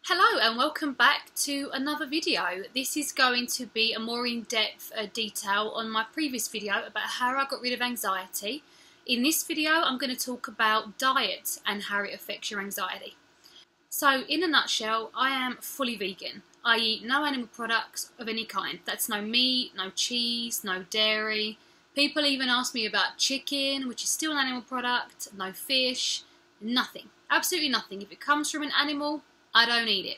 Hello and welcome back to another video. This is going to be a more in-depth detail on my previous video about how I got rid of anxiety. In this video I'm going to talk about diet and how it affects your anxiety. So in a nutshell, I am fully vegan. I eat no animal products of any kind. That's no meat, no cheese, no dairy. People even ask me about chicken, which is still an animal product, no fish, nothing. Absolutely nothing. If it comes from an animal, I don't eat it.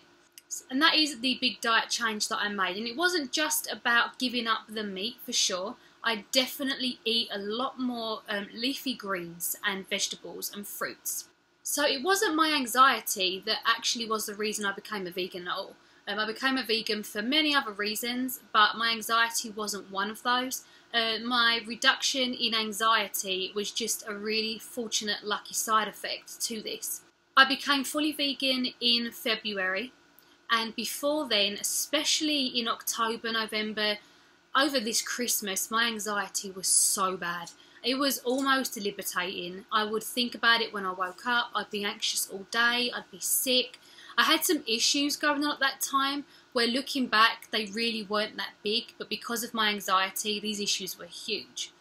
And that is the big diet change that I made. And it wasn't just about giving up the meat, for sure. I definitely eat a lot more leafy greens and vegetables and fruits. So it wasn't my anxiety that actually was the reason I became a vegan at all. I became a vegan for many other reasons, but my anxiety wasn't one of those. My reduction in anxiety was just a really fortunate, lucky side effect to this. I became fully vegan in February, and before then, especially in October, November, over this Christmas, my anxiety was so bad. It was almost debilitating. I would think about it when I woke up. I'd be anxious all day. I'd be sick. I had some issues going on at that time where, looking back, they really weren't that big, but because of my anxiety, these issues were huge.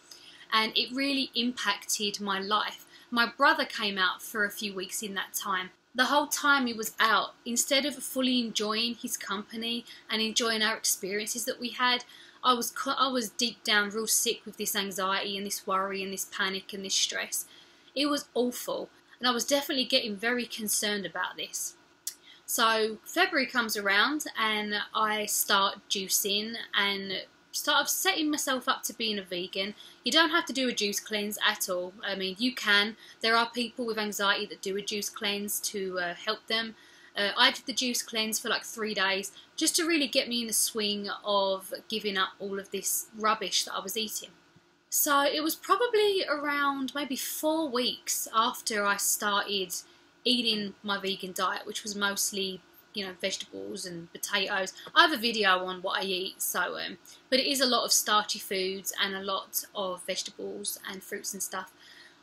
And it really impacted my life. My brother came out for a few weeks in that time. The whole time he was out, instead of fully enjoying his company and enjoying our experiences that we had, I was deep down real sick with this anxiety and this worry and this panic and this stress. It was awful, and I was definitely getting very concerned about this. So February comes around and I start juicing and start setting myself up to being a vegan. You don't have to do a juice cleanse at all. I mean, you can. There are people with anxiety that do a juice cleanse to help them. I did the juice cleanse for like 3 days just to really get me in the swing of giving up all of this rubbish that I was eating. So it was probably around maybe 4 weeks after I started eating my vegan diet, which was mostly vegetables and potatoes. I have a video on what I eat, so but it is a lot of starchy foods and a lot of vegetables and fruits and stuff.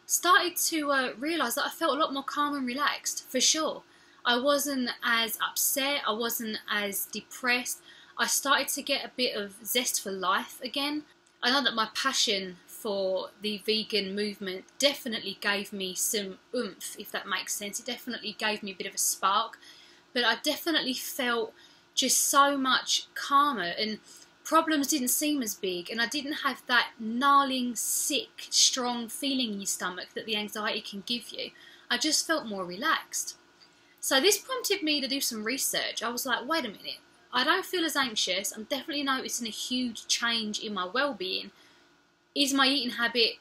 Started to realise that I felt a lot more calm and relaxed, for sure. I wasn't as upset, I wasn't as depressed. I started to get a bit of zest for life again. I know that my passion for the vegan movement definitely gave me some oomph, if that makes sense. It definitely gave me a bit of a spark. But I definitely felt just so much calmer, and problems didn't seem as big, and I didn't have that gnarling, sick, strong feeling in your stomach that the anxiety can give you. I just felt more relaxed. So this prompted me to do some research. I was like, wait a minute, I don't feel as anxious. I'm definitely noticing a huge change in my well-being. Is my eating habit,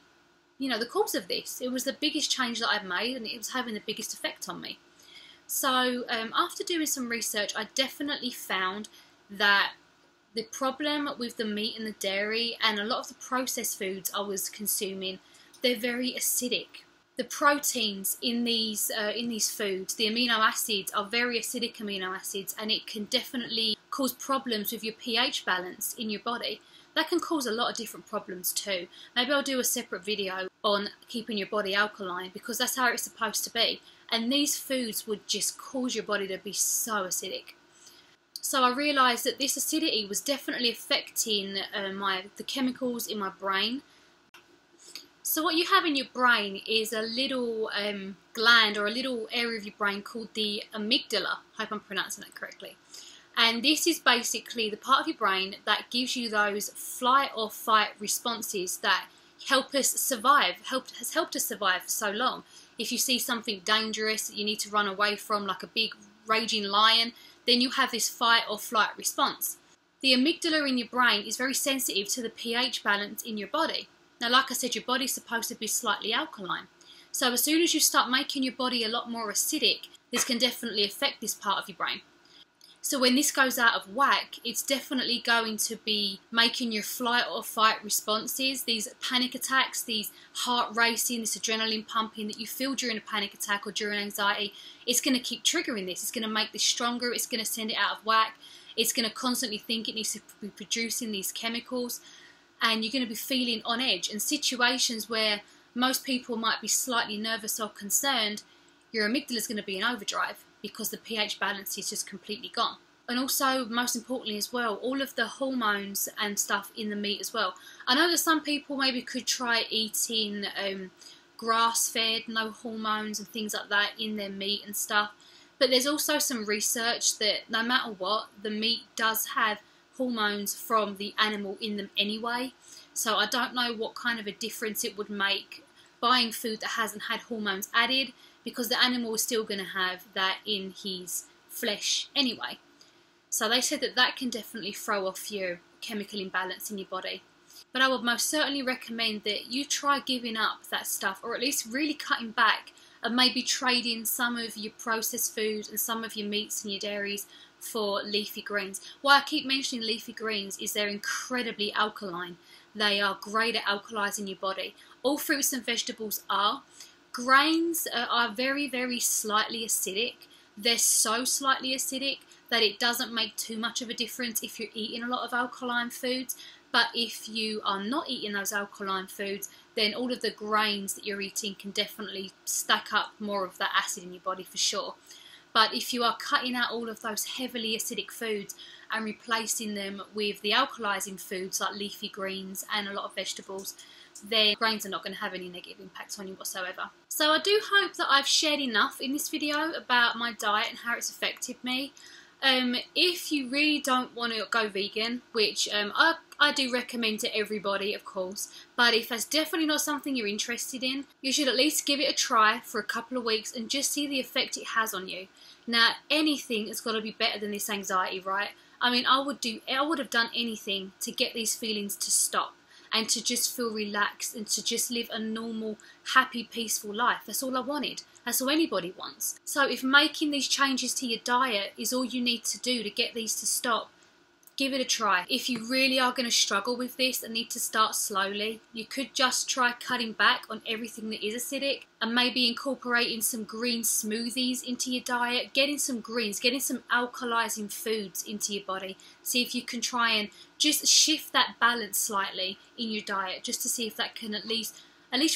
the cause of this? It was the biggest change that I've made, and it was having the biggest effect on me. So after doing some research, I definitely found that the problem with the meat and the dairy and a lot of the processed foods I was consuming, they're very acidic. The proteins in these foods, the amino acids, are very acidic amino acids, and it can definitely cause problems with your pH balance in your body. That can cause a lot of different problems too. Maybe I'll do a separate video on keeping your body alkaline, because that's how it's supposed to be. And these foods would just cause your body to be so acidic. So I realised that this acidity was definitely affecting the chemicals in my brain. So what you have in your brain is a little gland, or a little area of your brain called the amygdala. I hope I'm pronouncing that correctly. And this is basically the part of your brain that gives you those flight or fight responses that help us survive, has helped us survive for so long. If you see something dangerous that you need to run away from, like a big raging lion, then you have this fight or flight response. The amygdala in your brain is very sensitive to the pH balance in your body. Now, like I said, your body's supposed to be slightly alkaline. So as soon as you start making your body a lot more acidic, this can definitely affect this part of your brain. So when this goes out of whack, it's definitely going to be making your flight or fight responses, these panic attacks, these heart racing, this adrenaline pumping that you feel during a panic attack or during anxiety. It's going to keep triggering this. It's going to make this stronger. It's going to send it out of whack. It's going to constantly think it needs to be producing these chemicals. And you're going to be feeling on edge. In situations where most people might be slightly nervous or concerned, your amygdala is going to be in overdrive. because the pH balance is just completely gone. And also, most importantly as well, all of the hormones and stuff in the meat as well. I know that some people maybe could try eating grass-fed, no hormones and things like that in their meat and stuff. But there's also some research that no matter what, the meat does have hormones from the animal in them anyway. So I don't know what kind of a difference it would make buying food that hasn't had hormones added, because the animal is still going to have that in his flesh anyway. So they said that that can definitely throw off your chemical imbalance in your body. But I would most certainly recommend that you try giving up that stuff, or at least really cutting back and maybe trading some of your processed foods and some of your meats and your dairies for leafy greens. Why I keep mentioning leafy greens is they're incredibly alkaline. They are great at alkalizing your body. All fruits and vegetables are. Grains are very, very slightly acidic. They're so slightly acidic that it doesn't make too much of a difference if you're eating a lot of alkaline foods. But if you are not eating those alkaline foods, then all of the grains that you're eating can definitely stack up more of that acid in your body for sure. But if you are cutting out all of those heavily acidic foods and replacing them with the alkalizing foods like leafy greens and a lot of vegetables, then grains are not going to have any negative impacts on you whatsoever. So I do hope that I've shared enough in this video about my diet and how it's affected me. If you really don't want to go vegan, which I do recommend to everybody, of course, but if that's definitely not something you're interested in, you should at least give it a try for a couple of weeks and just see the effect it has on you. Now, anything has got to be better than this anxiety, right? I mean, I would have done anything to get these feelings to stop and to just feel relaxed and to just live a normal, happy, peaceful life. That's all I wanted. That's all anybody wants. So if making these changes to your diet is all you need to do to get these to stop, give it a try. If you really are going to struggle with this and need to start slowly, you could just try cutting back on everything that is acidic and maybe incorporating some green smoothies into your diet, getting some greens, getting some alkalizing foods into your body. See if you can try and just shift that balance slightly in your diet, just to see if that can at least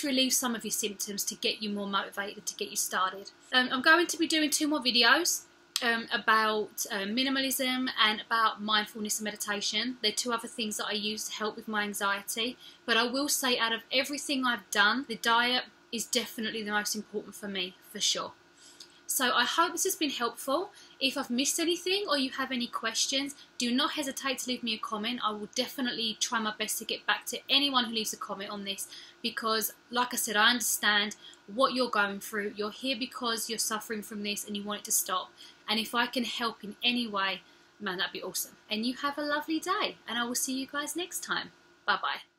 relieve some of your symptoms to get you more motivated, to get you started. I'm going to be doing 2 more videos about minimalism and about mindfulness and meditation. They're 2 other things that I use to help with my anxiety. But I will say, out of everything I've done, the diet is definitely the most important for me, for sure. So I hope this has been helpful. If I've missed anything or you have any questions, do not hesitate to leave me a comment. I will definitely try my best to get back to anyone who leaves a comment on this, because like I said, I understand what you're going through. You're here because you're suffering from this and you want it to stop. And if I can help in any way, man, that'd be awesome. And you have a lovely day, and I will see you guys next time. Bye-bye.